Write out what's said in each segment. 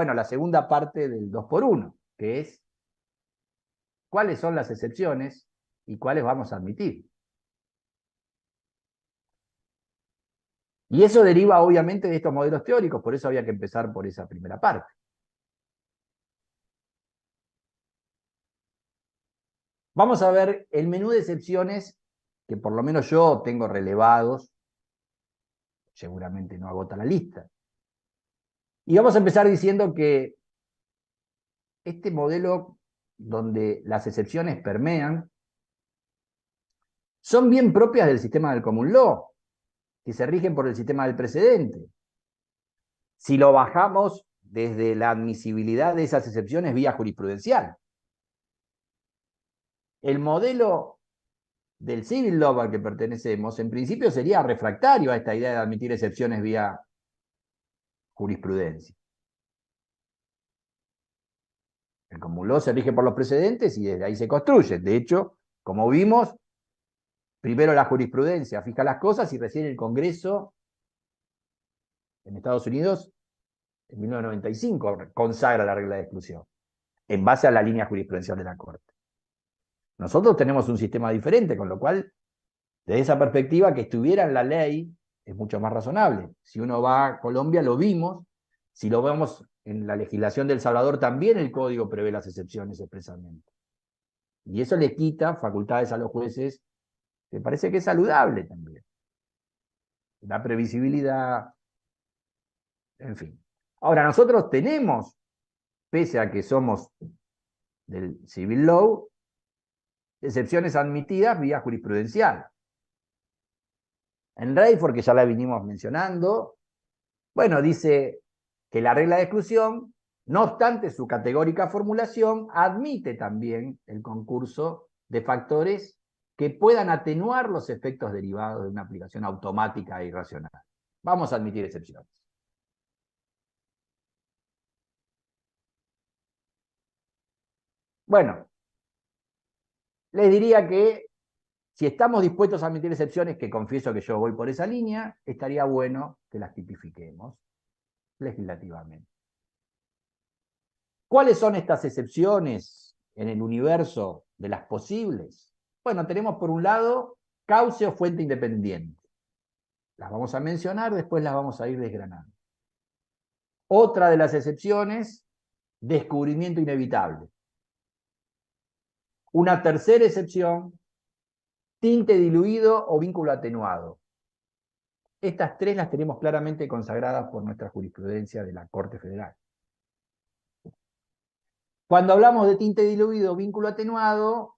bueno, la segunda parte del 2x1, que es cuáles son las excepciones y cuáles vamos a admitir. Y eso deriva obviamente de estos modelos teóricos, por eso había que empezar por esa primera parte. Vamos a ver el menú de excepciones que por lo menos yo tengo relevados, seguramente no agota la lista. Y vamos a empezar diciendo que este modelo donde las excepciones permean son bien propias del sistema del common law, que se rigen por el sistema del precedente. Si lo bajamos desde la admisibilidad de esas excepciones vía jurisprudencial. El modelo del civil law al que pertenecemos, en principio sería refractario a esta idea de admitir excepciones vía jurisprudencia. El common law se rige por los precedentes y desde ahí se construye. De hecho, como vimos, primero la jurisprudencia fija las cosas y recién el Congreso en Estados Unidos, en 1995, consagra la regla de exclusión, en base a la línea jurisprudencial de la Corte. Nosotros tenemos un sistema diferente, con lo cual, desde esa perspectiva, que estuviera en la ley es mucho más razonable. Si uno va a Colombia, lo vimos. Si lo vemos en la legislación de El Salvador, también el código prevé las excepciones expresamente. Y eso le quita facultades a los jueces, que parece que es saludable también. La previsibilidad, en fin. Ahora, nosotros tenemos, pese a que somos del civil law, excepciones admitidas vía jurisprudencial. En Rayford, que ya la vinimos mencionando, bueno, dice que la regla de exclusión, no obstante su categórica formulación, admite también el concurso de factores que puedan atenuar los efectos derivados de una aplicación automática e irracional. Vamos a admitir excepciones. Bueno, les diría que si estamos dispuestos a admitir excepciones, que confieso que yo voy por esa línea, estaría bueno que las tipifiquemos legislativamente. ¿Cuáles son estas excepciones en el universo de las posibles? Bueno, tenemos por un lado cauce o fuente independiente. Las vamos a mencionar, después las vamos a ir desgranando. Otra de las excepciones, descubrimiento inevitable. Una tercera excepción, tinte diluido o vínculo atenuado. Estas tres las tenemos claramente consagradas por nuestra jurisprudencia de la Corte Federal. Cuando hablamos de tinte diluido o vínculo atenuado,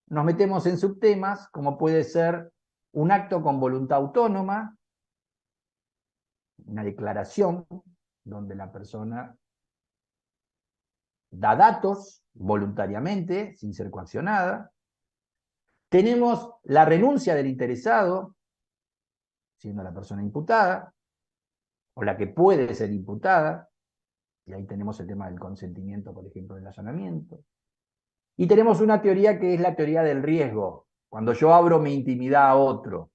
nos metemos en subtemas como puede ser un acto con voluntad autónoma, una declaración donde la persona da datos voluntariamente, sin ser coaccionada. Tenemos la renuncia del interesado, siendo la persona imputada, o la que puede ser imputada, y ahí tenemos el tema del consentimiento, por ejemplo, del allanamiento. Y tenemos una teoría que es la teoría del riesgo, cuando yo abro mi intimidad a otro,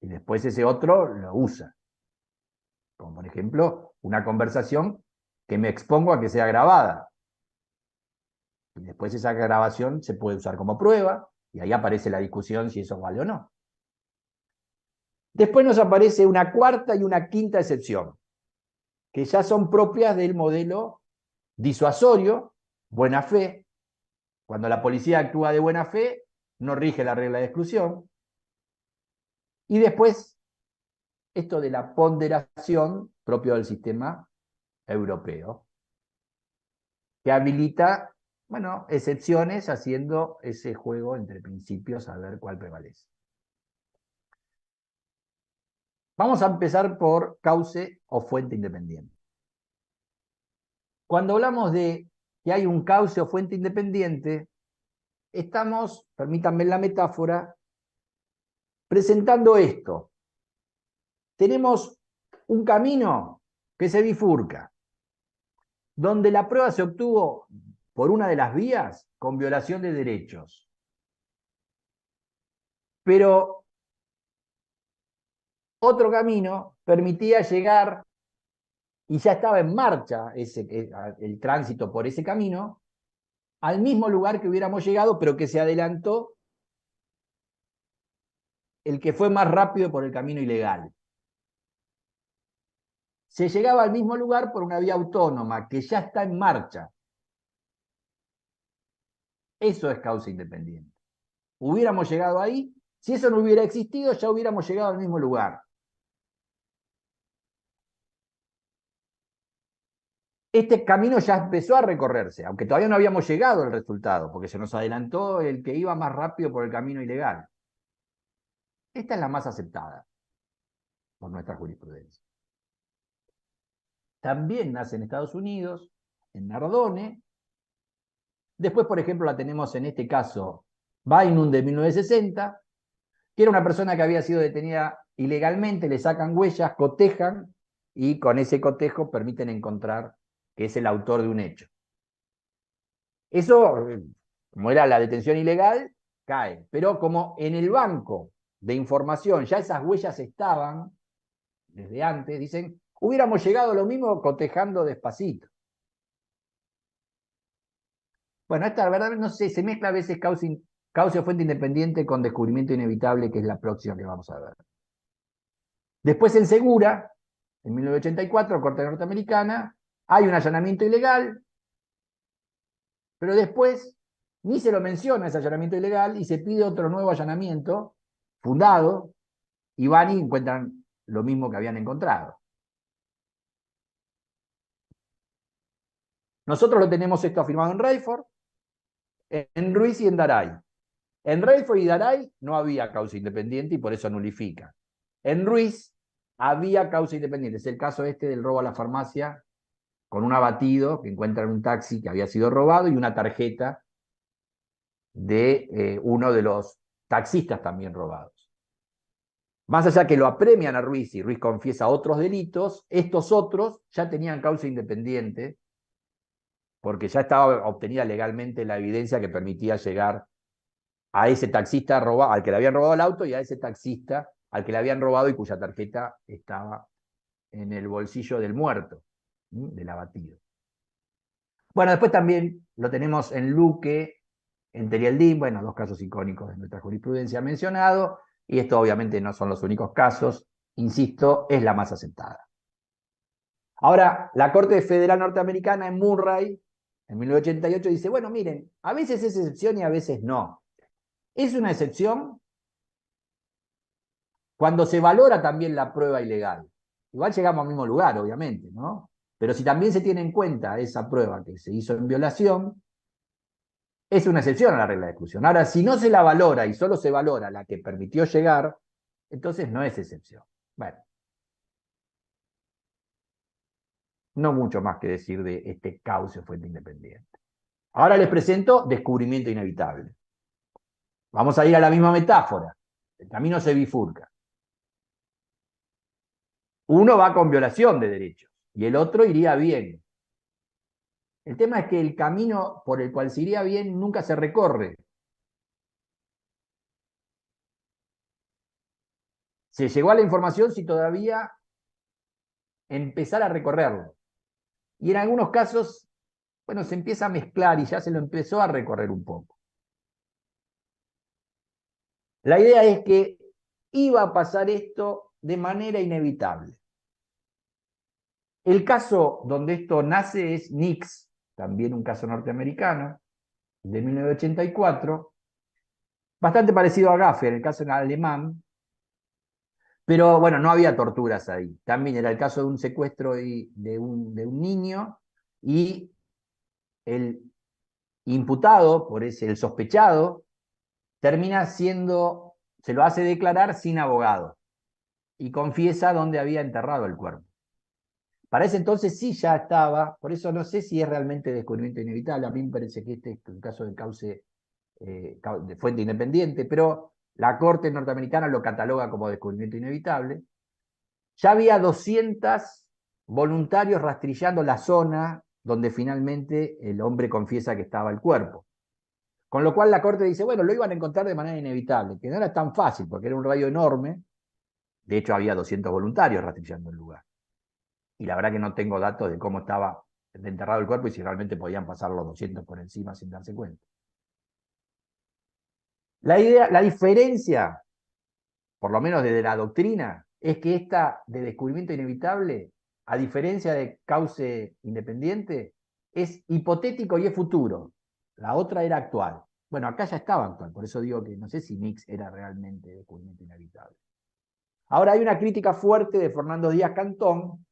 y después ese otro lo usa. Como por ejemplo, una conversación que me expongo a que sea grabada. Y después esa grabación se puede usar como prueba, y ahí aparece la discusión si eso vale o no. Después nos aparece una cuarta y una quinta excepción, que ya son propias del modelo disuasorio, buena fe. Cuando la policía actúa de buena fe, no rige la regla de exclusión. Y después, esto de la ponderación propio del sistema europeo, que habilita, bueno, excepciones haciendo ese juego entre principios a ver cuál prevalece. Vamos a empezar por cauce o fuente independiente. Cuando hablamos de que hay un cauce o fuente independiente, estamos, permítanme la metáfora, presentando esto. Tenemos un camino que se bifurca, donde la prueba se obtuvo por una de las vías con violación de derechos. Pero otro camino permitía llegar y ya estaba en marcha el tránsito por ese camino, al mismo lugar que hubiéramos llegado, pero que se adelantó el que fue más rápido por el camino ilegal. Se llegaba al mismo lugar por una vía autónoma que ya está en marcha. Eso es causa independiente. Hubiéramos llegado ahí, si eso no hubiera existido, ya hubiéramos llegado al mismo lugar. Este camino ya empezó a recorrerse, aunque todavía no habíamos llegado al resultado, porque se nos adelantó el que iba más rápido por el camino ilegal. Esta es la más aceptada por nuestra jurisprudencia. También nace en Estados Unidos, en Nardone. Después, por ejemplo, la tenemos en este caso, Bynum de 1960, que era una persona que había sido detenida ilegalmente, le sacan huellas, cotejan, y con ese cotejo permiten encontrar que es el autor de un hecho. Eso, como era la detención ilegal, cae. Pero como en el banco de información ya esas huellas estaban desde antes, dicen, hubiéramos llegado a lo mismo cotejando despacito. Bueno, esta, la verdad, no sé, se mezcla a veces causa o fuente independiente con descubrimiento inevitable, que es la próxima que vamos a ver. Después en Segura, en 1984, Corte Norteamericana, hay un allanamiento ilegal, pero después ni se lo menciona ese allanamiento ilegal y se pide otro nuevo allanamiento fundado, y van y encuentran lo mismo que habían encontrado. Nosotros lo tenemos esto afirmado en Rayford, en Ruiz y en Daray. En Rayford y Daray no había causa independiente y por eso nulifica. En Ruiz había causa independiente. Es el caso este del robo a la farmacia con un abatido que encuentran un taxi que había sido robado y una tarjeta de uno de los taxistas también robados. Más allá que lo apremian a Ruiz y Ruiz confiesa otros delitos, estos otros ya tenían causa independiente porque ya estaba obtenida legalmente la evidencia que permitía llegar a ese taxista al que le habían robado el auto y a ese taxista al que le habían robado y cuya tarjeta estaba en el bolsillo del muerto, del abatido. Bueno, después también lo tenemos en Luque, en Terialdín, bueno, dos casos icónicos de nuestra jurisprudencia mencionado, y esto obviamente no son los únicos casos, insisto, es la más aceptada. Ahora, la Corte Federal Norteamericana en Murray, en 1988, dice, bueno, miren, a veces es excepción y a veces no. Es una excepción cuando se valora también la prueba ilegal. Igual llegamos al mismo lugar, obviamente, ¿no? Pero si también se tiene en cuenta esa prueba que se hizo en violación, es una excepción a la regla de exclusión. Ahora, si no se la valora y solo se valora la que permitió llegar, entonces no es excepción. Bueno, no mucho más que decir de este cauce o fuente independiente. Ahora les presento descubrimiento inevitable. Vamos a ir a la misma metáfora. El camino se bifurca. Uno va con violación de derechos y el otro iría bien. El tema es que el camino por el cual se iría bien nunca se recorre. Se llegó a la información si todavía empezar a recorrerlo. Y en algunos casos, bueno, se empieza a mezclar y ya se lo empezó a recorrer un poco. La idea es que iba a pasar esto de manera inevitable. El caso donde esto nace es Nix, también un caso norteamericano, de 1984, bastante parecido a Gaffer, el caso en alemán, pero bueno, no había torturas ahí. También era el caso de un secuestro de un niño y el imputado, el sospechado, termina siendo, se lo hace declarar sin abogado y confiesa dónde había enterrado el cuerpo. Para ese entonces sí ya estaba, por eso no sé si es realmente descubrimiento inevitable, a mí me parece que este es un caso de cauce de fuente independiente, pero la Corte norteamericana lo cataloga como descubrimiento inevitable. Ya había 200 voluntarios rastrillando la zona donde finalmente el hombre confiesa que estaba el cuerpo. Con lo cual la Corte dice, bueno, lo iban a encontrar de manera inevitable, que no era tan fácil, porque era un radio enorme. De hecho, había 200 voluntarios rastrillando el lugar. y la verdad que no tengo datos de cómo estaba enterrado el cuerpo y si realmente podían pasar los 200 por encima sin darse cuenta. La diferencia, por lo menos desde la doctrina, es que esta de descubrimiento inevitable, a diferencia de cauce independiente, es hipotético y es futuro. La otra era actual. Bueno, acá ya estaba actual, por eso digo que no sé si Nix era realmente descubrimiento inevitable. Ahora hay una crítica fuerte de Fernando Díaz Cantón,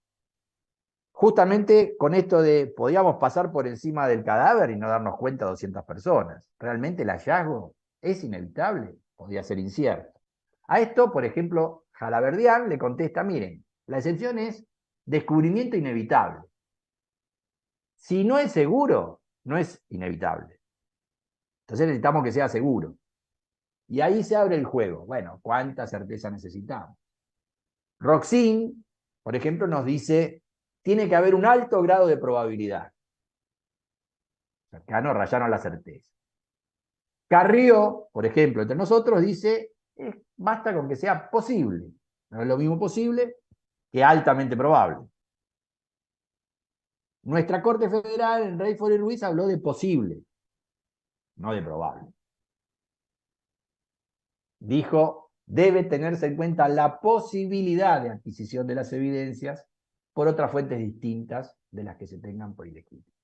justamente con esto de podíamos pasar por encima del cadáver y no darnos cuenta 200 personas. Realmente el hallazgo es inevitable, podía ser incierto. A esto, por ejemplo, Jalaverdián le contesta, miren, la excepción es descubrimiento inevitable. Si no es seguro, no es inevitable. Entonces necesitamos que sea seguro. Y ahí se abre el juego. Bueno, ¿cuánta certeza necesitamos? Roxin, por ejemplo, nos dice, tiene que haber un alto grado de probabilidad. Acá nos rayaron la certeza. Carrió, por ejemplo, entre nosotros, dice, basta con que sea posible. No es lo mismo posible que altamente probable. Nuestra Corte Federal, en Reyford y Ruiz, habló de posible, no de probable. Dijo, debe tenerse en cuenta la posibilidad de adquisición de las evidencias por otras fuentes distintas de las que se tengan por ilegítimas.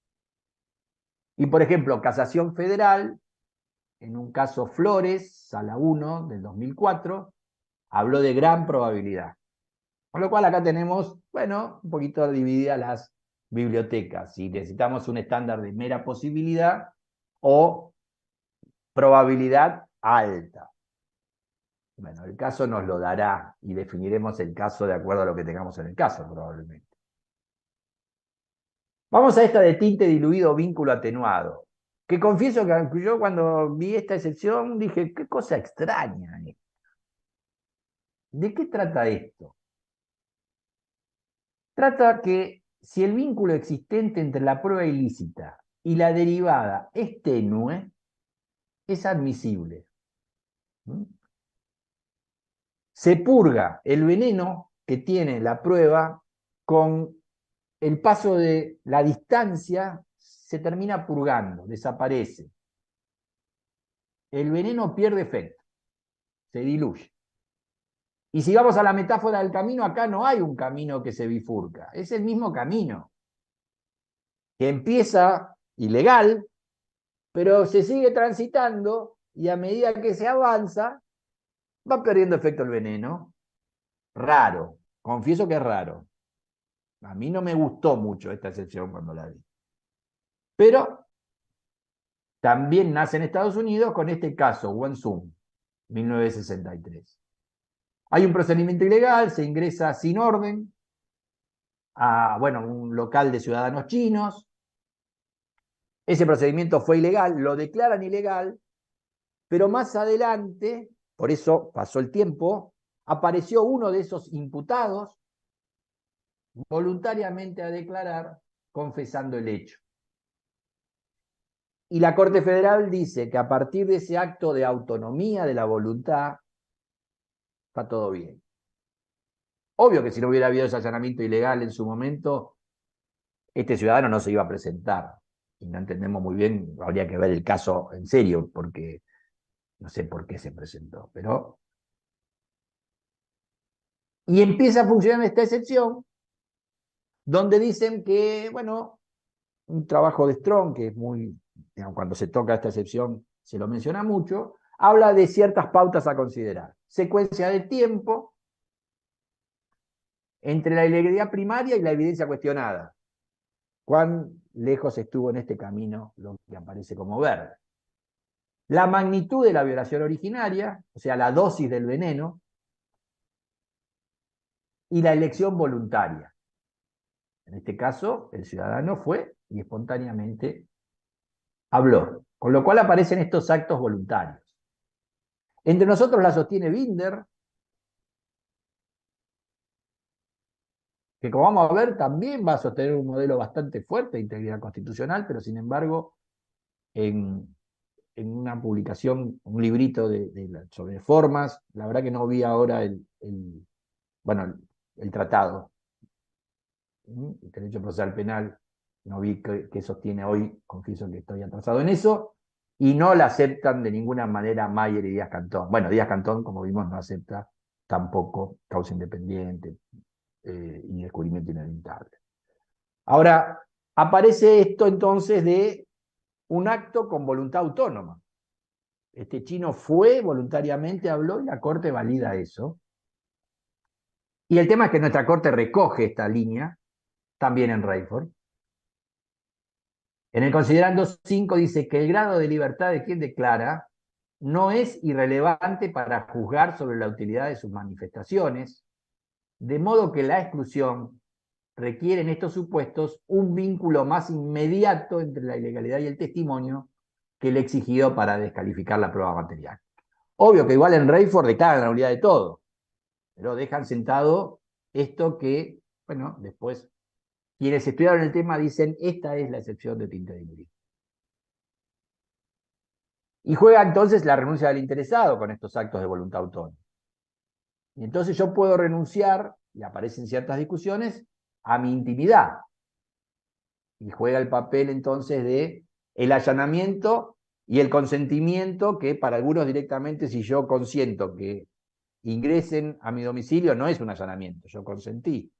Y, por ejemplo, Casación Federal, en un caso Flores, Sala 1 del 2004, habló de gran probabilidad. Con lo cual acá tenemos, bueno, un poquito divididas las bibliotecas. Si necesitamos un estándar de mera posibilidad o probabilidad alta. Bueno, el caso nos lo dará y definiremos el caso de acuerdo a lo que tengamos en el caso, probablemente. Vamos a esta de tinte diluido vínculo atenuado, que confieso que yo cuando vi esta excepción dije, qué cosa extraña. ¿De qué trata esto? Trata que si el vínculo existente entre la prueba ilícita y la derivada es tenue, es admisible. Se purga el veneno que tiene la prueba con el paso de la distancia, se termina purgando, desaparece. El veneno pierde efecto, se diluye. Y si vamos a la metáfora del camino, acá no hay un camino que se bifurca, es el mismo camino, que empieza ilegal, pero se sigue transitando y a medida que se avanza, va perdiendo efecto el veneno. Raro, confieso que es raro. A mí no me gustó mucho esta excepción cuando la vi. Pero también nace en Estados Unidos con este caso, Wensum, 1963. Hay un procedimiento ilegal, se ingresa sin orden a, bueno, un local de ciudadanos chinos. Ese procedimiento fue ilegal, lo declaran ilegal, pero más adelante, por eso pasó el tiempo, apareció uno de esos imputados voluntariamente a declarar confesando el hecho. Y la Corte Federal dice que a partir de ese acto de autonomía de la voluntad, está todo bien. Obvio que si no hubiera habido ese allanamiento ilegal en su momento, este ciudadano no se iba a presentar. Y no entendemos muy bien, habría que ver el caso en serio, porque no sé por qué se presentó. Pero... Y empieza a funcionar esta excepción, donde dicen que, bueno, un trabajo de Strong, que es muy, digamos, cuando se toca esta excepción se lo menciona mucho, habla de ciertas pautas a considerar. Secuencia de tiempo entre la ilegalidad primaria y la evidencia cuestionada. ¿Cuán lejos estuvo en este camino lo que aparece como verde? La magnitud de la violación originaria, o sea, la dosis del veneno, y la elección voluntaria. En este caso, el ciudadano fue y espontáneamente habló, con lo cual aparecen estos actos voluntarios. Entre nosotros la sostiene Binder, que como vamos a ver también va a sostener un modelo bastante fuerte de integridad constitucional, pero sin embargo en una publicación, un librito sobre formas, la verdad que no vi ahora bueno, el tratado. El derecho procesal penal, no vi qué sostiene hoy, confieso que estoy atrasado en eso, y no la aceptan de ninguna manera Mayer y Díaz Cantón. Bueno, Díaz Cantón, como vimos, no acepta tampoco causa independiente y descubrimiento inevitable. Ahora, aparece esto entonces de un acto con voluntad autónoma. Este chino fue voluntariamente, habló, y la Corte valida eso. Y el tema es que nuestra Corte recoge esta línea, también en Rayford. En el considerando 5 dice que el grado de libertad de quien declara no es irrelevante para juzgar sobre la utilidad de sus manifestaciones, de modo que la exclusión requiere en estos supuestos un vínculo más inmediato entre la ilegalidad y el testimonio que el exigido para descalificar la prueba material. Obvio que igual en Rayford declaran la nulidad de todo, pero dejan sentado esto que, bueno, después quienes estudiaron el tema dicen, esta es la excepción de tinte diluido. Y juega entonces la renuncia del interesado con estos actos de voluntad autónoma. Y entonces yo puedo renunciar, y aparecen ciertas discusiones, a mi intimidad. Y juega el papel entonces de el allanamiento y el consentimiento, que para algunos directamente, si yo consiento que ingresen a mi domicilio, no es un allanamiento, yo consentí.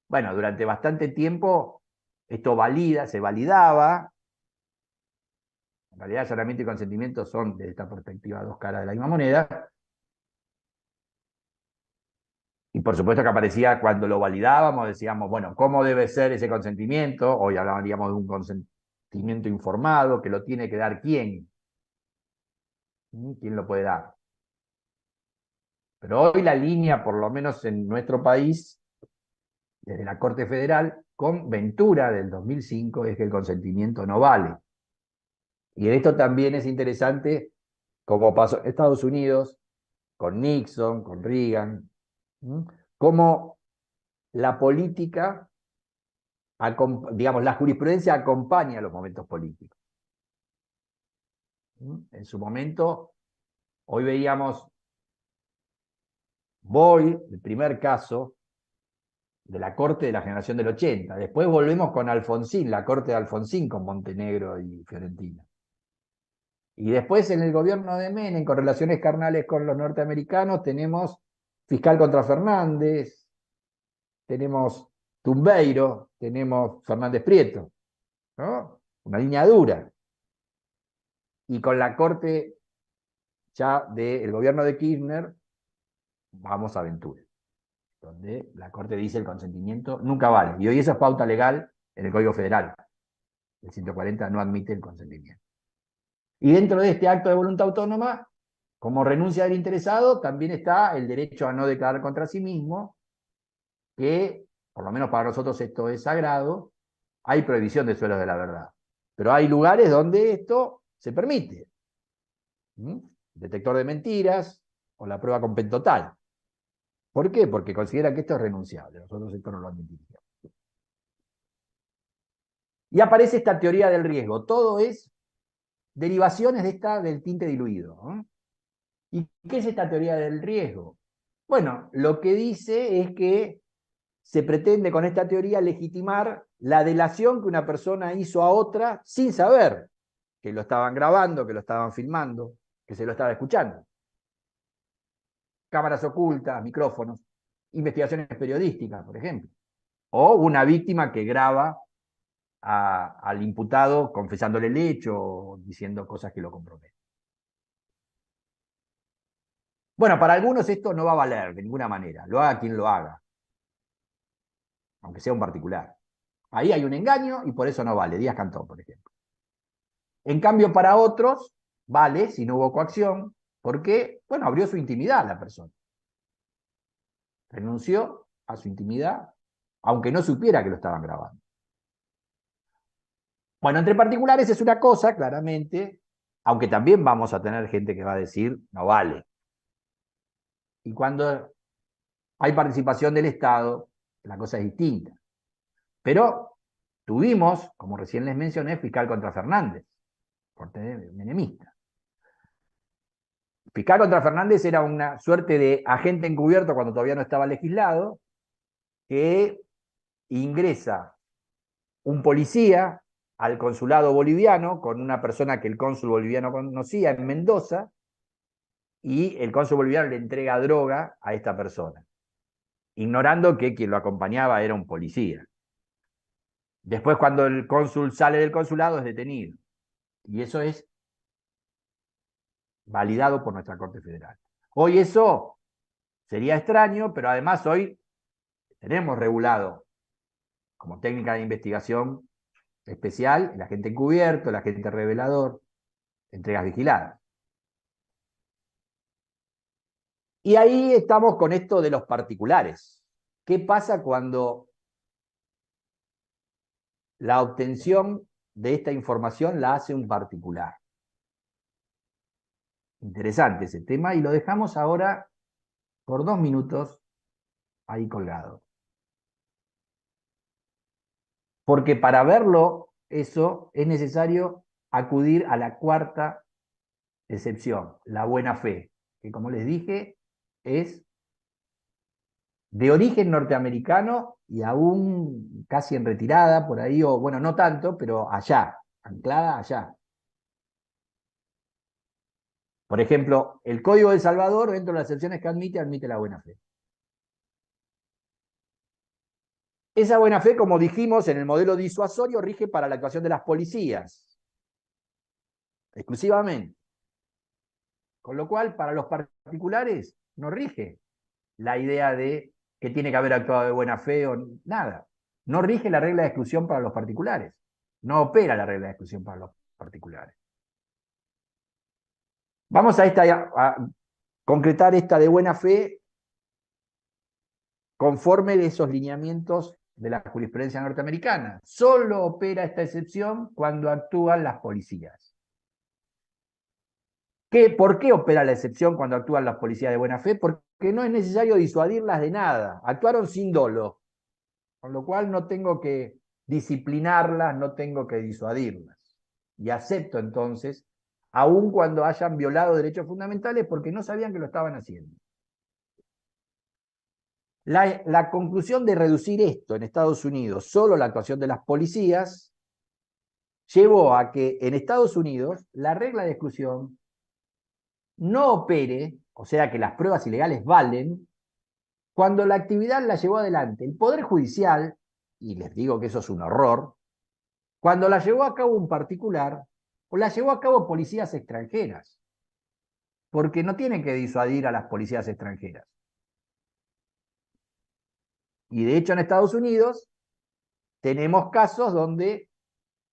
Bueno, durante bastante tiempo esto se validaba. En realidad, allanamiento y consentimiento son, desde esta perspectiva, dos caras de la misma moneda. Y por supuesto que aparecía cuando lo validábamos, decíamos, bueno, ¿cómo debe ser ese consentimiento? Hoy hablaríamos de un consentimiento informado, que lo tiene que dar quién. ¿Quién lo puede dar? Pero hoy la línea, por lo menos en nuestro país, desde la Corte Federal, con Ventura del 2005, es que el consentimiento no vale. Y esto también es interesante, como pasó en Estados Unidos, con Nixon, con Reagan, cómo la política, digamos, la jurisprudencia acompaña los momentos políticos. En su momento, hoy veíamos el primer caso de la Corte de la generación del 80. Después volvemos con Alfonsín, la Corte de Alfonsín con Montenegro y Fiorentina. Y después en el gobierno de Menem, con relaciones carnales con los norteamericanos, tenemos fiscal contra Fernández, tenemos Tumbeiro, tenemos Fernández Prieto, ¿no? Una línea dura. Y con la Corte ya del gobierno de Kirchner, vamos a Ventura, donde la Corte dice el consentimiento nunca vale. Y hoy eso es pauta legal en el Código Federal. El 140 no admite el consentimiento. Y dentro de este acto de voluntad autónoma, como renuncia del interesado, también está el derecho a no declarar contra sí mismo, que, por lo menos para nosotros esto es sagrado, hay prohibición de suelos de la verdad. Pero hay lugares donde esto se permite. Detector de mentiras o la prueba con pentotal. ¿Por qué? Porque considera que esto es renunciable. Nosotros esto no lo admitiríamos. Y aparece esta teoría del riesgo. Todo es derivaciones del tinte diluido. ¿Y qué es esta teoría del riesgo? Bueno, lo que dice es que se pretende con esta teoría legitimar la delación que una persona hizo a otra sin saber que lo estaban grabando, que lo estaban filmando, que se lo estaba escuchando. Cámaras ocultas, micrófonos, investigaciones periodísticas, por ejemplo. O una víctima que graba al imputado confesándole el hecho o diciendo cosas que lo comprometen. Bueno, para algunos esto no va a valer de ninguna manera, lo haga quien lo haga, aunque sea un particular. Ahí hay un engaño y por eso no vale, Díaz Cantón, por ejemplo. En cambio, para otros, vale si no hubo coacción, porque, bueno, abrió su intimidad la persona. Renunció a su intimidad, aunque no supiera que lo estaban grabando. Bueno, entre particulares es una cosa, claramente, aunque también vamos a tener gente que va a decir, no vale. Y cuando hay participación del Estado, la cosa es distinta. Pero tuvimos, como recién les mencioné, fiscal contra Fernández, corte menemista. Fiscal contra Fernández era una suerte de agente encubierto cuando todavía no estaba legislado, que ingresa un policía al consulado boliviano con una persona que el cónsul boliviano conocía en Mendoza, y el cónsul boliviano le entrega droga a esta persona, ignorando que quien lo acompañaba era un policía. Después, cuando el cónsul sale del consulado, es detenido. Y eso es validado por nuestra Corte Federal. Hoy eso sería extraño, pero además hoy tenemos regulado como técnica de investigación especial el agente encubierto, el agente revelador, entregas vigiladas. Y ahí estamos con esto de los particulares. ¿Qué pasa cuando la obtención de esta información la hace un particular? Interesante ese tema, y lo dejamos ahora por 2 minutos ahí colgado. Porque para verlo, eso es necesario acudir a la cuarta excepción, la buena fe, que como les dije, es de origen norteamericano y aún casi en retirada por ahí, o bueno, no tanto, pero allá, anclada allá. Por ejemplo, el Código de El Salvador, dentro de las excepciones que admite la buena fe. Esa buena fe, como dijimos, en el modelo disuasorio rige para la actuación de las policías, exclusivamente. Con lo cual, para los particulares no rige la idea de que tiene que haber actuado de buena fe o nada. No rige la regla de exclusión para los particulares. No opera la regla de exclusión para los particulares. Vamos a concretar esta de buena fe conforme de esos lineamientos de la jurisprudencia norteamericana. Solo opera esta excepción cuando actúan las policías. ¿Por qué opera la excepción cuando actúan las policías de buena fe? Porque no es necesario disuadirlas de nada. Actuaron sin dolo, con lo cual no tengo que disciplinarlas, no tengo que disuadirlas. Y acepto entonces, aun cuando hayan violado derechos fundamentales, porque no sabían que lo estaban haciendo. La conclusión de reducir esto en Estados Unidos, solo la actuación de las policías, llevó a que en Estados Unidos la regla de exclusión no opere, o sea que las pruebas ilegales valen, cuando la actividad la llevó adelante el Poder Judicial, y les digo que eso es un horror, cuando la llevó a cabo un particular o la llevó a cabo policías extranjeras, porque no tienen que disuadir a las policías extranjeras. Y de hecho en Estados Unidos tenemos casos donde,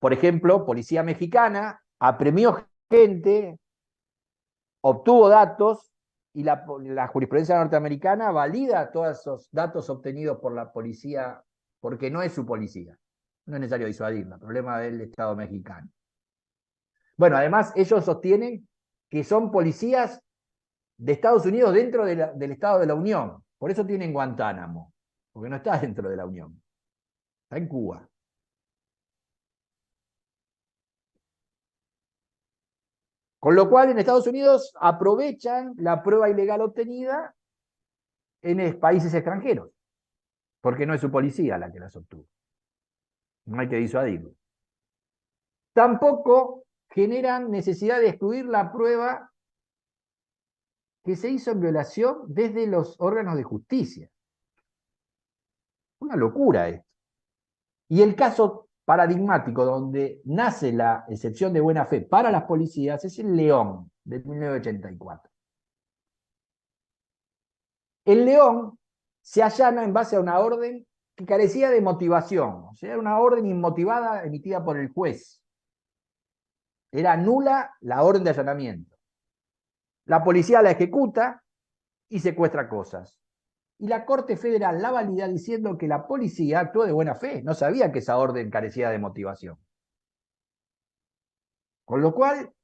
por ejemplo, policía mexicana apremió gente, obtuvo datos, y la jurisprudencia norteamericana valida todos esos datos obtenidos por la policía, porque no es su policía. No es necesario disuadirla, el problema del Estado mexicano. Bueno, además ellos sostienen que son policías de Estados Unidos dentro del Estado de la Unión. Por eso tienen Guantánamo, porque no está dentro de la Unión. Está en Cuba. Con lo cual, en Estados Unidos aprovechan la prueba ilegal obtenida en países extranjeros, porque no es su policía la que las obtuvo. No hay que disuadirlo. Tampoco generan necesidad de excluir la prueba que se hizo en violación desde los órganos de justicia. Una locura esto. Y el caso paradigmático donde nace la excepción de buena fe para las policías es el León, de 1984. El León se allana en base a una orden que carecía de motivación, o sea, era una orden inmotivada emitida por el juez. Era nula la orden de allanamiento. La policía la ejecuta y secuestra cosas. Y la Corte Federal la valida diciendo que la policía actuó de buena fe, no sabía que esa orden carecía de motivación. Con lo cual,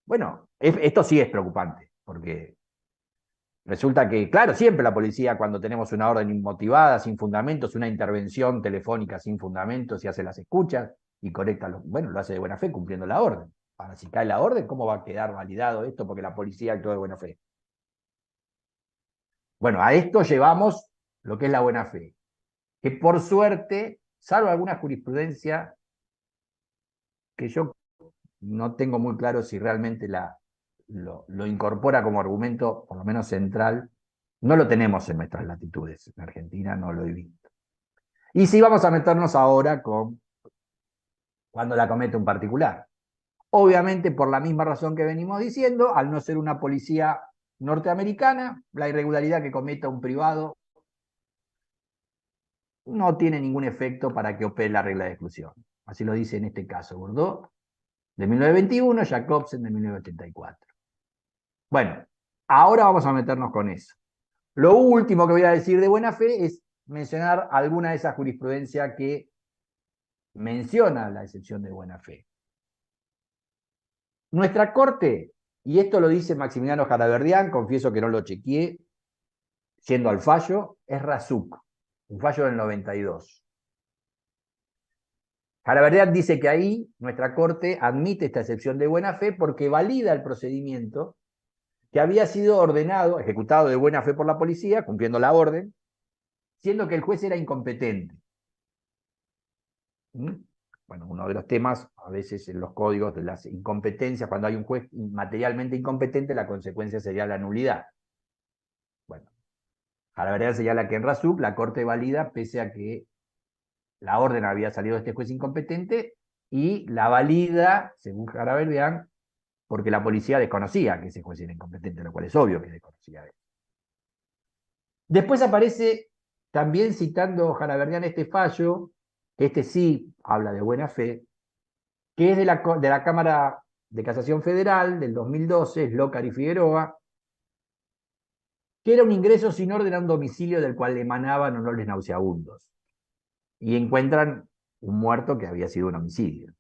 bueno, esto sí es preocupante, porque resulta que, claro, siempre la policía, cuando tenemos una orden inmotivada, sin fundamentos, una intervención telefónica sin fundamentos, y hace las escuchas y correcta, bueno, lo hace de buena fe cumpliendo la orden. Ahora, si cae la orden, ¿cómo va a quedar validado esto porque la policía actuó de buena fe? Bueno, a esto llevamos lo que es la buena fe, que por suerte salvo alguna jurisprudencia que yo no tengo muy claro si realmente lo incorpora como argumento, por lo menos central, no lo tenemos en nuestras latitudes. En Argentina no lo he visto. Y sí vamos a meternos ahora con cuando la comete un particular. Obviamente, por la misma razón que venimos diciendo, al no ser una policía norteamericana, la irregularidad que cometa un privado no tiene ningún efecto para que opere la regla de exclusión. Así lo dice en este caso Bourdieu de 1921, Jacobsen de 1984. Bueno, ahora vamos a meternos con eso. Lo último que voy a decir de buena fe es mencionar alguna de esas jurisprudencias que menciona la excepción de buena fe. Nuestra corte, y esto lo dice Maximiliano Jaraverdián, confieso que no lo chequeé, yendo al fallo, es Razuk, un fallo del 92. Jaraverdián dice que ahí nuestra corte admite esta excepción de buena fe porque valida el procedimiento que había sido ordenado, ejecutado de buena fe por la policía, cumpliendo la orden, siendo que el juez era incompetente. Bueno, uno de los temas, a veces en los códigos de las incompetencias, cuando hay un juez materialmente incompetente, la consecuencia sería la nulidad. Bueno, Jaraverdián señala que en Razuk la Corte valida pese a que la orden había salido de este juez incompetente y la valida, según Jaraverdián, porque la policía desconocía que ese juez era incompetente, lo cual es obvio que desconocía eso. Después aparece, también citando Jaraverdián este fallo, que este sí habla de buena fe, que es de la Cámara de Casación Federal del 2012, Slócar y Figueroa, que era un ingreso sin orden a un domicilio del cual emanaban olores nauseabundos. Y encuentran un muerto que había sido un homicidio.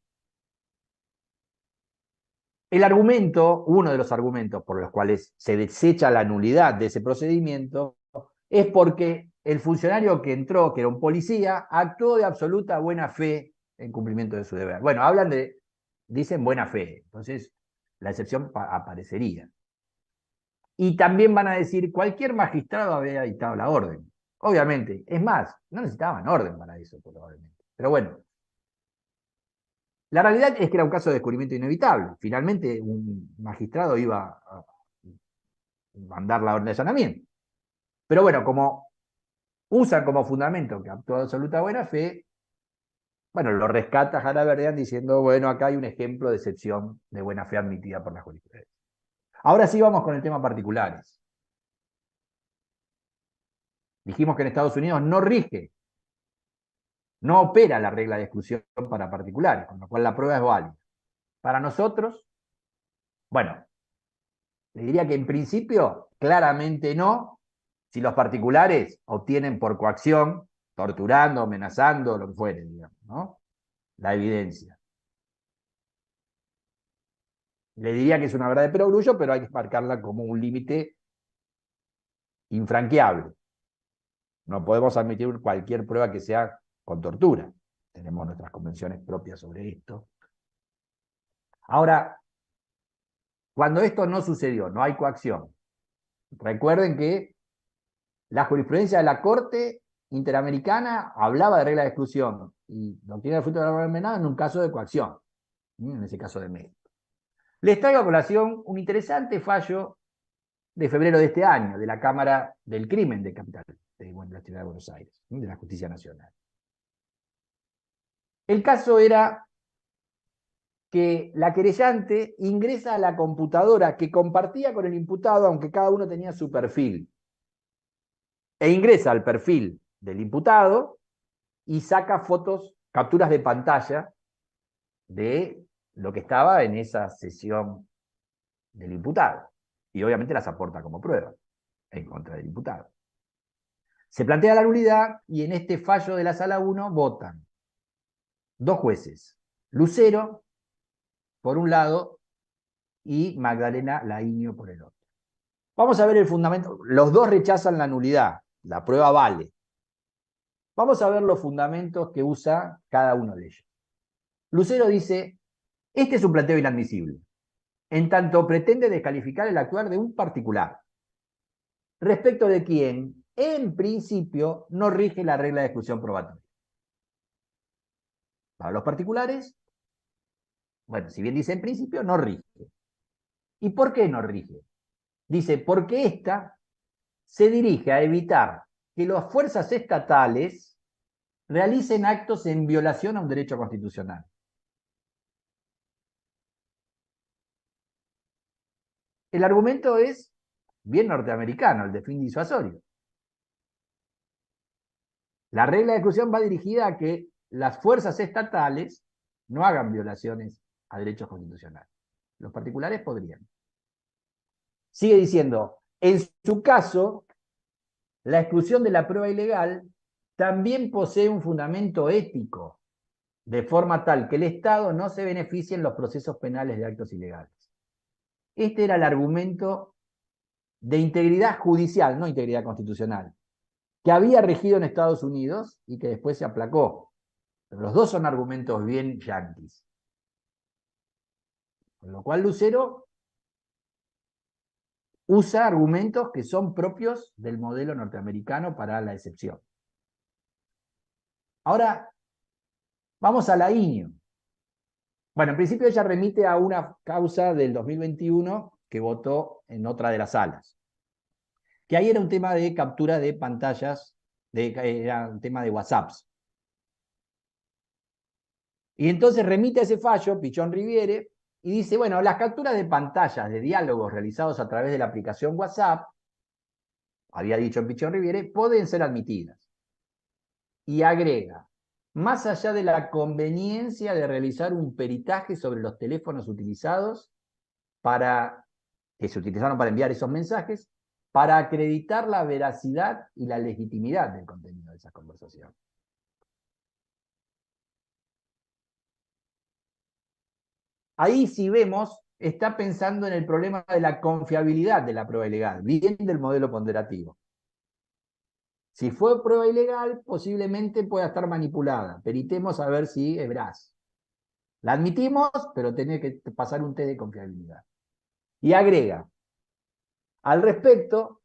El argumento, uno de los argumentos por los cuales se desecha la nulidad de ese procedimiento, es porque el funcionario que entró, que era un policía, actuó de absoluta buena fe en cumplimiento de su deber. Bueno, dicen buena fe, entonces la excepción aparecería. Y también van a decir, cualquier magistrado había dictado la orden. Obviamente, es más, no necesitaban orden para eso, probablemente. Pero bueno, la realidad es que era un caso de descubrimiento inevitable. Finalmente, un magistrado iba a mandar la orden de allanamiento. Pero bueno, como usan como fundamento que actuó de absoluta buena fe, bueno, lo rescata Jaraverdián diciendo, bueno, acá hay un ejemplo de excepción de buena fe admitida por la jurisprudencia. Ahora sí vamos con el tema particulares. Dijimos que en Estados Unidos no rige, no opera la regla de exclusión para particulares, con lo cual la prueba es válida. Para nosotros, bueno, le diría que en principio, claramente no, si los particulares obtienen por coacción, torturando, amenazando, lo que fuere, digamos, ¿no? La evidencia. Le diría que es una verdad de perogrullo, pero hay que marcarla como un límite infranqueable. No podemos admitir cualquier prueba que sea con tortura. Tenemos nuestras convenciones propias sobre esto. Ahora, cuando esto no sucedió, no hay coacción, recuerden que la jurisprudencia de la Corte Interamericana hablaba de regla de exclusión y doctrina del fruto de la norma envenenada en un caso de coacción, en ese caso de México. Les traigo a colación un interesante fallo de febrero de este año, de la Cámara del Crimen de Capital, de la Ciudad de Buenos Aires, de la Justicia Nacional. El caso era que la querellante ingresa a la computadora que compartía con el imputado, aunque cada uno tenía su perfil, e ingresa al perfil del imputado y saca fotos, capturas de pantalla de lo que estaba en esa sesión del imputado. Y obviamente las aporta como prueba en contra del imputado. Se plantea la nulidad y en este fallo de la Sala 1 votan dos jueces, Lucero por un lado y Magdalena Lainio por el otro. Vamos a ver el fundamento. Los dos rechazan la nulidad, la prueba vale. Vamos a ver los fundamentos que usa cada uno de ellos. Lucero dice, este es un planteo inadmisible, en tanto pretende descalificar el actuar de un particular, respecto de quien, en principio, no rige la regla de exclusión probatoria. Para los particulares, bueno, si bien dice en principio, no rige. ¿Y por qué no rige? Dice, porque esta se dirige a evitar que las fuerzas estatales realicen actos en violación a un derecho constitucional. El argumento es bien norteamericano, el de fin disuasorio. La regla de exclusión va dirigida a que las fuerzas estatales no hagan violaciones a derechos constitucionales. Los particulares podrían. Sigue diciendo, en su caso, la exclusión de la prueba ilegal también posee un fundamento ético, de forma tal que el Estado no se beneficie en los procesos penales de actos ilegales. Este era el argumento de integridad judicial, no integridad constitucional, que había regido en Estados Unidos y que después se aplacó. Pero los dos son argumentos bien yanquis. Con lo cual Lucero usa argumentos que son propios del modelo norteamericano para la excepción. Ahora, vamos a la INIO. Bueno, en principio ella remite a una causa del 2021 que votó en otra de las salas. Que ahí era un tema de captura de pantallas, era un tema de WhatsApps. Y entonces remite a ese fallo, Pichón Riviere, y dice, bueno, las capturas de pantallas de diálogos realizados a través de la aplicación WhatsApp, había dicho Pichón Riviere, pueden ser admitidas. Y agrega, más allá de la conveniencia de realizar un peritaje sobre los teléfonos utilizados que se utilizaron para enviar esos mensajes, para acreditar la veracidad y la legitimidad del contenido de esas conversaciones. Ahí, si vemos, está pensando en el problema de la confiabilidad de la prueba ilegal, bien del modelo ponderativo. Si fue prueba ilegal, posiblemente pueda estar manipulada. Peritemos a ver si es veraz. La admitimos, pero tiene que pasar un test de confiabilidad. Y agrega, al respecto,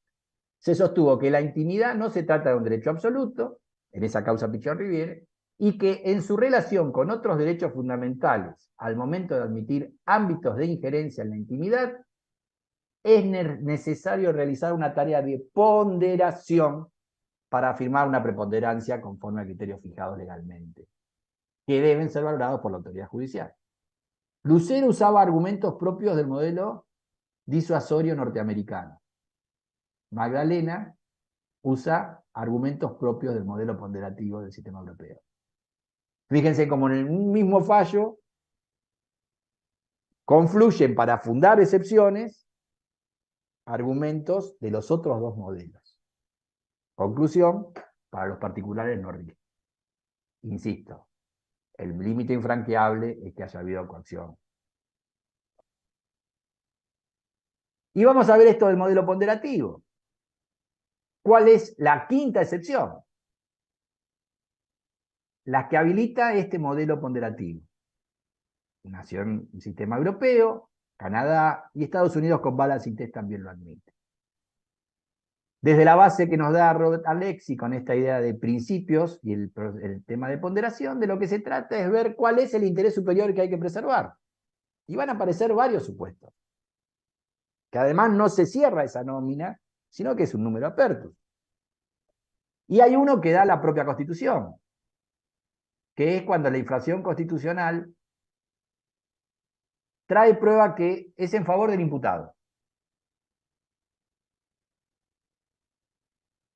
se sostuvo que la intimidad no se trata de un derecho absoluto, en esa causa Pichón Riviere, y que en su relación con otros derechos fundamentales, al momento de admitir ámbitos de injerencia en la intimidad, es necesario realizar una tarea de ponderación para afirmar una preponderancia conforme a criterios fijados legalmente, que deben ser valorados por la autoridad judicial. Lucero usaba argumentos propios del modelo disuasorio norteamericano. Magdalena usa argumentos propios del modelo ponderativo del sistema europeo. Fíjense cómo en un mismo fallo confluyen para fundar excepciones argumentos de los otros dos modelos. Conclusión, para los particulares no rige. Insisto, el límite infranqueable es que haya habido coacción. Y vamos a ver esto del modelo ponderativo. ¿Cuál es la quinta excepción? La que habilita este modelo ponderativo. Nació en un sistema europeo, Canadá y Estados Unidos con balancing test también lo admite. Desde la base que nos da Robert Alexy con esta idea de principios y el tema de ponderación, de lo que se trata es ver cuál es el interés superior que hay que preservar. Y van a aparecer varios supuestos. Que además no se cierra esa nómina, sino que es un número aperto. Y hay uno que da la propia Constitución, que es cuando la infracción constitucional trae prueba que es en favor del imputado.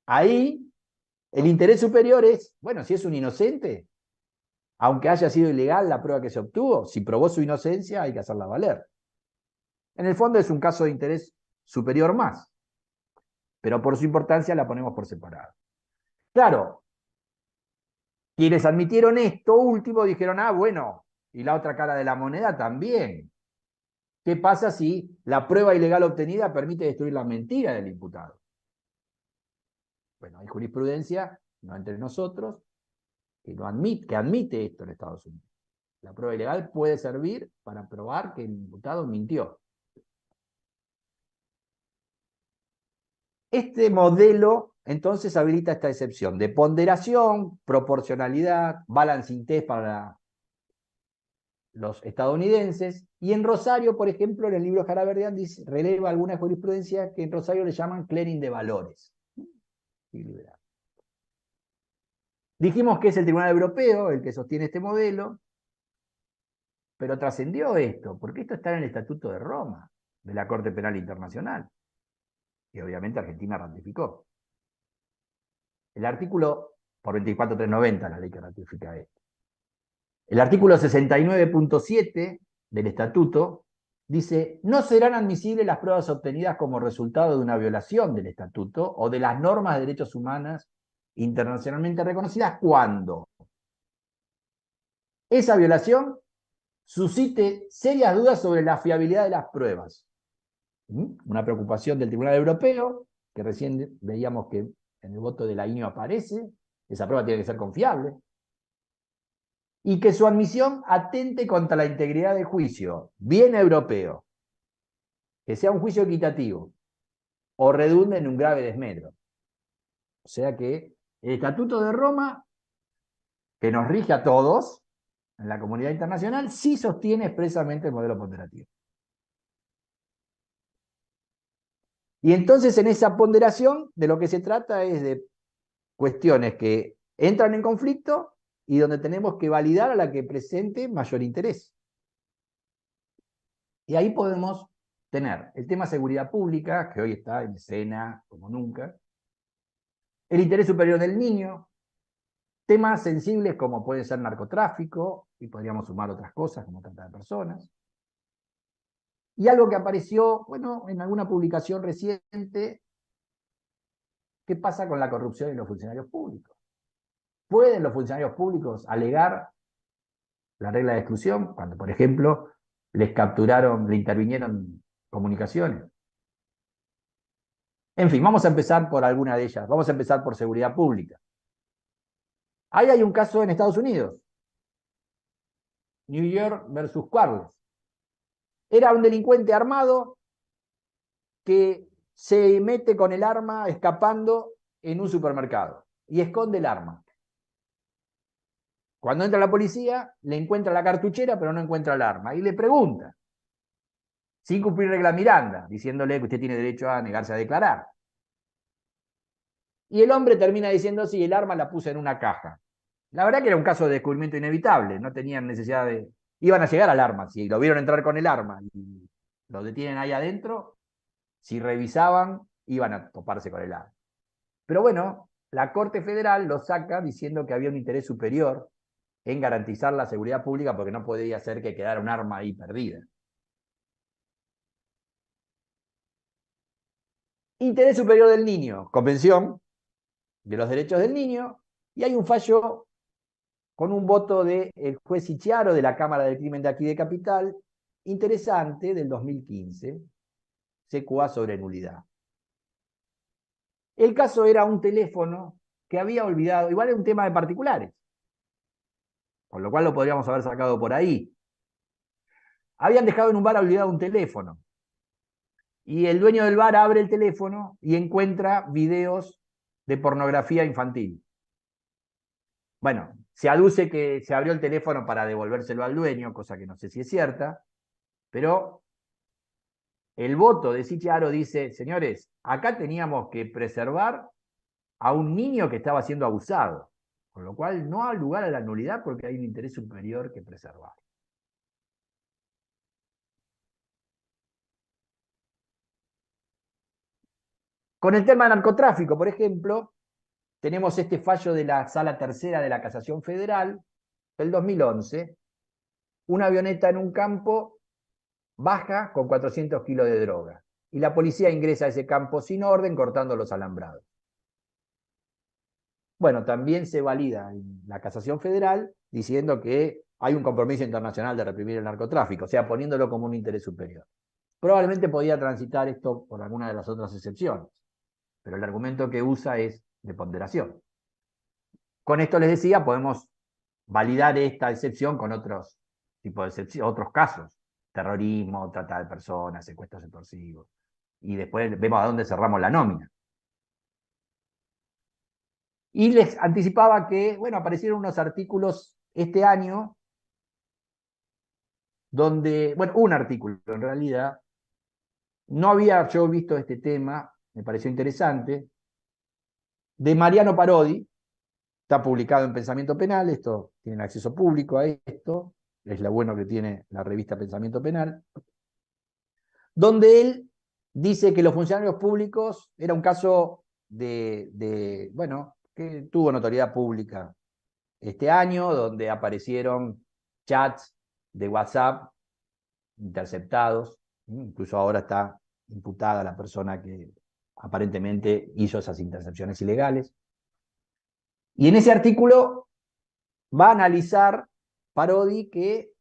Ahí el interés superior es, bueno, si es un inocente, aunque haya sido ilegal la prueba que se obtuvo, si probó su inocencia hay que hacerla valer. En el fondo es un caso de interés superior más, pero por su importancia la ponemos por separado. Claro, quienes admitieron esto último dijeron, ah, bueno, y la otra cara de la moneda también. ¿Qué pasa si la prueba ilegal obtenida permite destruir la mentira del imputado? Bueno, hay jurisprudencia, no entre nosotros, que admite esto en Estados Unidos. La prueba ilegal puede servir para probar que el imputado mintió. Este modelo, entonces, habilita esta excepción de ponderación, proporcionalidad, balancing test para los estadounidenses, y en Rosario, por ejemplo, en el libro Jaraverdian releva alguna jurisprudencia que en Rosario le llaman clearing de valores. Dijimos que es el Tribunal Europeo el que sostiene este modelo, pero trascendió esto, porque esto está en el Estatuto de Roma, de la Corte Penal Internacional, que obviamente Argentina ratificó. El artículo, por 24390, la ley que ratifica esto. El artículo 69.7 del Estatuto dice: no serán admisibles las pruebas obtenidas como resultado de una violación del Estatuto o de las normas de derechos humanos internacionalmente reconocidas cuando esa violación suscite serias dudas sobre la fiabilidad de las pruebas. Una preocupación del Tribunal Europeo, que recién veíamos que en el voto de la INO aparece, esa prueba tiene que ser confiable, y que su admisión atente contra la integridad del juicio, bien europeo, que sea un juicio equitativo, o redunde en un grave desmedro. O sea que el Estatuto de Roma, que nos rige a todos en la comunidad internacional, sí sostiene expresamente el modelo ponderativo. Y entonces en esa ponderación de lo que se trata es de cuestiones que entran en conflicto y donde tenemos que validar a la que presente mayor interés. Y ahí podemos tener el tema seguridad pública, que hoy está en escena como nunca, el interés superior del niño, temas sensibles como puede ser narcotráfico, y podríamos sumar otras cosas como trata de personas. Y algo que apareció, bueno, en alguna publicación reciente, ¿qué pasa con la corrupción en los funcionarios públicos? ¿Pueden los funcionarios públicos alegar la regla de exclusión cuando, por ejemplo, les capturaron, le intervinieron comunicaciones? En fin, vamos a empezar por alguna de ellas. Vamos a empezar por seguridad pública. Ahí hay un caso en Estados Unidos. New York versus Carles. Era un delincuente armado que se mete con el arma escapando en un supermercado y esconde el arma. Cuando entra la policía, le encuentra la cartuchera, pero no encuentra el arma. Y le pregunta, sin cumplir regla Miranda, diciéndole que usted tiene derecho a negarse a declarar. Y el hombre termina diciendo, sí, el arma la puse en una caja. La verdad que era un caso de descubrimiento inevitable, no tenían necesidad de... Iban a llegar al arma, si lo vieron entrar con el arma y lo detienen ahí adentro, si revisaban, iban a toparse con el arma. Pero bueno, la Corte Federal lo saca diciendo que había un interés superior en garantizar la seguridad pública porque no podía ser que quedara un arma ahí perdida. Interés superior del niño, Convención de los Derechos del Niño, y hay un fallo con un voto del juez Ichiaro de la Cámara del Crimen de aquí de Capital, interesante, del 2015, CQA sobre nulidad. El caso era un teléfono que había olvidado, igual era un tema de particulares, con lo cual lo podríamos haber sacado por ahí. Habían dejado en un bar olvidado un teléfono, y el dueño del bar abre el teléfono y encuentra videos de pornografía infantil. Bueno, se aduce que se abrió el teléfono para devolvérselo al dueño, cosa que no sé si es cierta, pero el voto de Sichiaro dice, señores, acá teníamos que preservar a un niño que estaba siendo abusado, con lo cual no hay lugar a la nulidad porque hay un interés superior que preservar. Con el tema de narcotráfico, por ejemplo, tenemos este fallo de la Sala Tercera de la Casación Federal del 2011, una avioneta en un campo baja con 400 kilos de droga y la policía ingresa a ese campo sin orden cortando los alambrados. Bueno, también se valida en la Casación Federal diciendo que hay un compromiso internacional de reprimir el narcotráfico, o sea, poniéndolo como un interés superior. Probablemente podía transitar esto por alguna de las otras excepciones, pero el argumento que usa es de ponderación. Con esto les decía, podemos validar esta excepción con otros tipos de excepción, otros casos, terrorismo, trata de personas, secuestros extorsivos, y después vemos a dónde cerramos la nómina. Y les anticipaba que, bueno, aparecieron unos artículos este año donde, bueno, un artículo en realidad, no había yo visto este tema, me pareció interesante, de Mariano Parodi, está publicado en Pensamiento Penal, esto tiene acceso público a esto, es lo bueno que tiene la revista Pensamiento Penal, donde él dice que los funcionarios públicos era un caso bueno, que tuvo notoriedad pública este año, donde aparecieron chats de WhatsApp interceptados, incluso ahora está imputada la persona que aparentemente hizo esas intercepciones ilegales. Y en ese artículo va a analizar Parodi que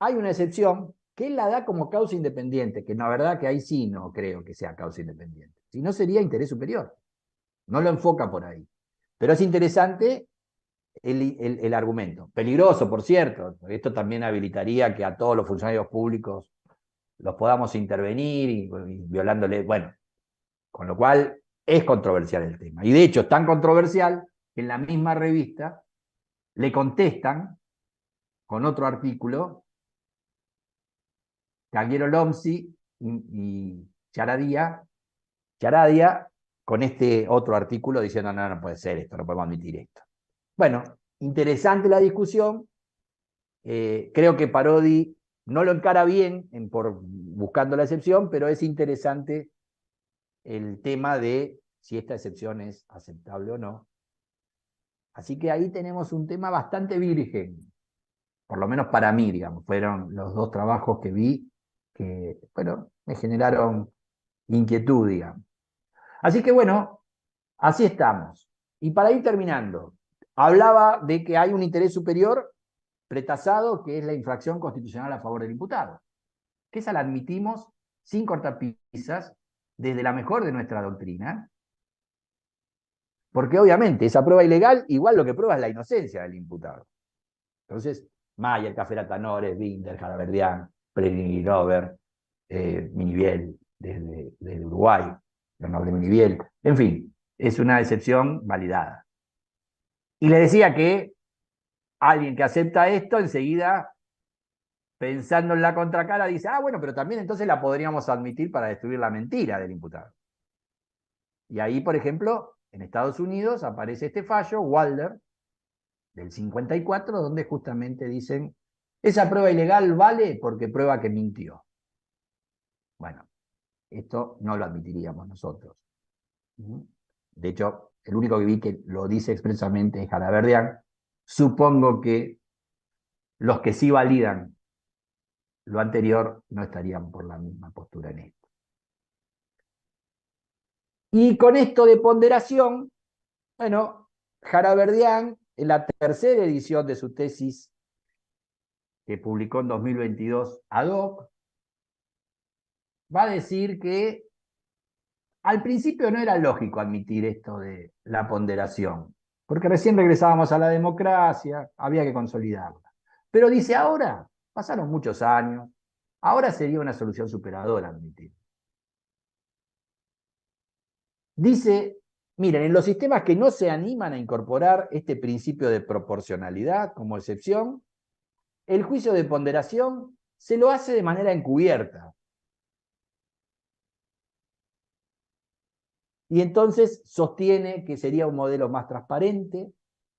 hay una excepción que él la da como causa independiente, que la verdad que ahí sí no creo que sea causa independiente. Si no sería interés superior. No lo enfoca por ahí. Pero es interesante el argumento. Peligroso, por cierto. Esto también habilitaría que a todos los funcionarios públicos los podamos intervenir y violándole. Bueno, con lo cual es controversial el tema. Y de hecho es tan controversial que en la misma revista le contestan con otro artículo Cagliero Lomzi y Charadia con este otro artículo diciendo no, no puede ser esto, no podemos admitir esto. Bueno, interesante la discusión. Creo que Parodi no lo encara bien por buscando la excepción, pero es interesante el tema de si esta excepción es aceptable o no. Así que ahí tenemos un tema bastante virgen, por lo menos para mí, digamos. Fueron los dos trabajos que vi que, bueno, me generaron inquietud, digamos. Así que bueno, así estamos. Y para ir terminando, hablaba de que hay un interés superior pretasado, que es la infracción constitucional a favor del imputado. Que esa la admitimos sin cortapisas desde la mejor de nuestra doctrina, porque obviamente esa prueba ilegal igual lo que prueba es la inocencia del imputado. Entonces, Mayer, Caferata Nores, Binder, Jalaverdián, Prelini Grover, Miniviel, desde Uruguay, el noble Miniviel, en fin, es una excepción validada. Y le decía que alguien que acepta esto, enseguida, pensando en la contracara, dice, bueno, pero también entonces la podríamos admitir para destruir la mentira del imputado. Y ahí, por ejemplo, en Estados Unidos aparece este fallo, Walder, del 54, donde justamente dicen, esa prueba ilegal vale porque prueba que mintió. Bueno, esto no lo admitiríamos nosotros. De hecho, el único que vi que lo dice expresamente es Jalaverdián. Supongo que los que sí validan lo anterior no estarían por la misma postura en esto. Y con esto de ponderación, bueno, Jalaverdián, en la tercera edición de su tesis, que publicó en 2022 ad hoc, va a decir que al principio no era lógico admitir esto de la ponderación, porque recién regresábamos a la democracia, había que consolidarla. Pero dice, ahora, pasaron muchos años, ahora sería una solución superadora admitir. Dice, miren, en los sistemas que no se animan a incorporar este principio de proporcionalidad como excepción, el juicio de ponderación se lo hace de manera encubierta. Y entonces sostiene que sería un modelo más transparente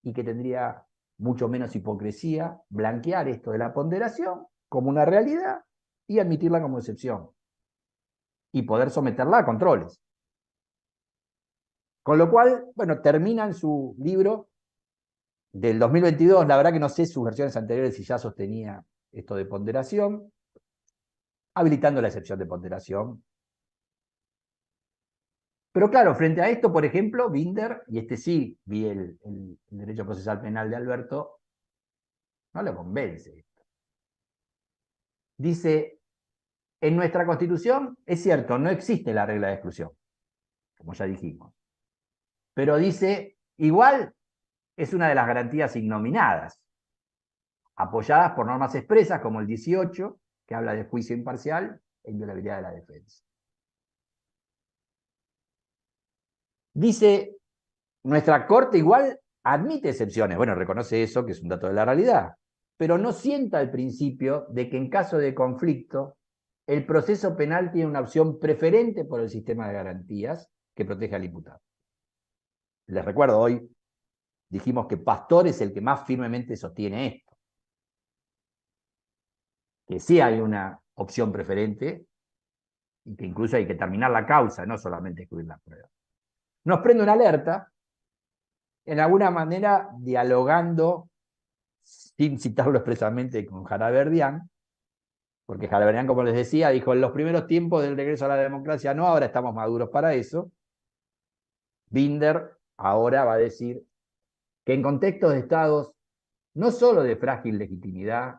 y que tendría mucho menos hipocresía blanquear esto de la ponderación como una realidad y admitirla como excepción y poder someterla a controles. Con lo cual, bueno, termina en su libro del 2022, la verdad que no sé sus versiones anteriores si ya sostenía esto de ponderación, habilitando la excepción de ponderación. Pero claro, frente a esto, por ejemplo, Binder, y este sí vi el derecho procesal penal de Alberto, no lo convence esto. Dice, en nuestra Constitución, es cierto, no existe la regla de exclusión, como ya dijimos. Pero dice, igual es una de las garantías innominadas, apoyadas por normas expresas como el 18, que habla de juicio imparcial e inviolabilidad de la defensa. Dice, nuestra Corte igual admite excepciones. Bueno, reconoce eso, que es un dato de la realidad. pero no sienta el principio de que en caso de conflicto, el proceso penal tiene una opción preferente por el sistema de garantías que protege al imputado. Les recuerdo, hoy dijimos que Pastor es el que más firmemente sostiene esto, que sí hay una opción preferente y que incluso hay que terminar la causa, no solamente excluir las pruebas. Nos prende una alerta, en alguna manera dialogando, sin citarlo expresamente, con Jaraverdián, porque Jaraverdián, como les decía, dijo en los primeros tiempos del regreso a la democracia no, ahora estamos maduros para eso. Binder ahora va a decir que en contextos de estados no solo de frágil legitimidad,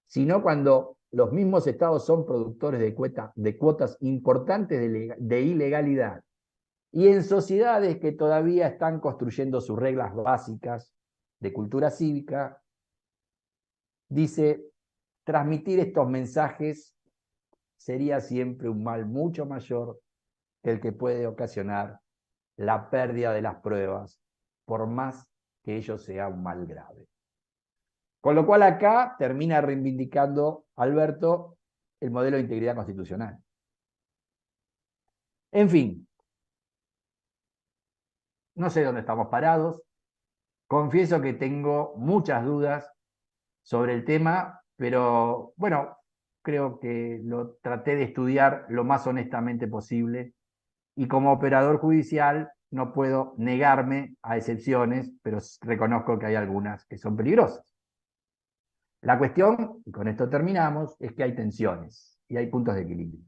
sino cuando los mismos estados son productores de cuotas importantes de ilegalidad, y en sociedades que todavía están construyendo sus reglas básicas de cultura cívica, dice, transmitir estos mensajes sería siempre un mal mucho mayor que el que puede ocasionar la pérdida de las pruebas, por más que ello sea un mal grave. Con lo cual acá termina reivindicando Alberto el modelo de integridad constitucional. En fin, no sé dónde estamos parados. Confieso que tengo muchas dudas sobre el tema, pero bueno, creo que lo traté de estudiar lo más honestamente posible y como operador judicial no puedo negarme a excepciones, pero reconozco que hay algunas que son peligrosas. La cuestión, y con esto terminamos, es que hay tensiones y hay puntos de equilibrio.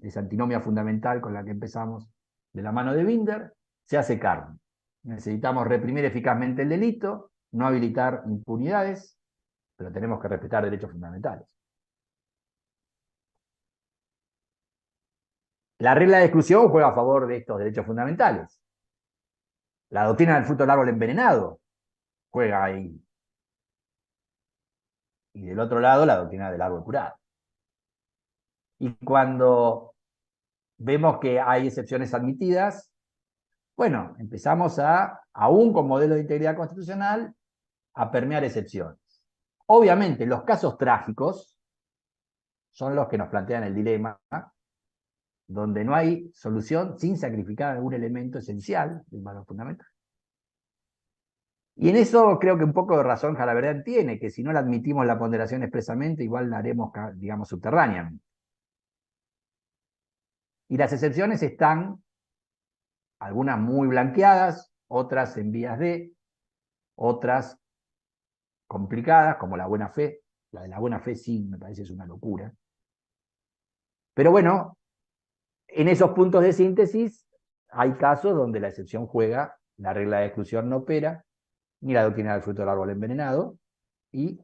Esa antinomia fundamental con la que empezamos de la mano de Binder se hace carne. Necesitamos reprimir eficazmente el delito, no habilitar impunidades, pero tenemos que respetar derechos fundamentales. La regla de exclusión juega a favor de estos derechos fundamentales. La doctrina del fruto del árbol envenenado juega ahí. Y del otro lado, la doctrina del árbol curado. Y cuando vemos que hay excepciones admitidas, bueno, empezamos aún con modelo de integridad constitucional, a permear excepciones. Obviamente, los casos trágicos son los que nos plantean el dilema, donde no hay solución sin sacrificar algún elemento esencial del valor fundamental. Y en eso creo que un poco de razón Jaraverdián tiene, que si no le admitimos la ponderación expresamente, igual la haremos, digamos, subterráneamente. Y las excepciones están, algunas muy blanqueadas, otras en vías de, otras complicadas, como la buena fe. La de la buena fe sí, me parece es una locura. Pero bueno, en esos puntos de síntesis hay casos donde la excepción juega, la regla de exclusión no opera, ni la doctrina del fruto del árbol envenenado, y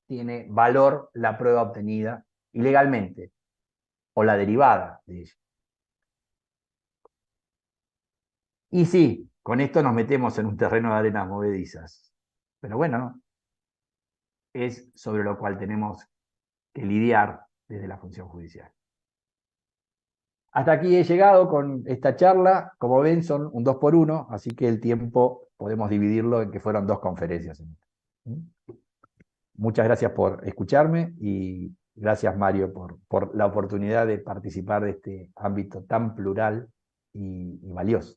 tiene valor la prueba obtenida ilegalmente, o la derivada de ella. Y sí, con esto nos metemos en un terreno de arenas movedizas. Pero bueno, es sobre lo cual tenemos que lidiar desde la función judicial. Hasta aquí he llegado con esta charla. Como ven, son un 2x1, así que el tiempo podemos dividirlo en que fueron 2 conferencias. Muchas gracias por escucharme y gracias, Mario, por la oportunidad de participar de este ámbito tan plural y valioso.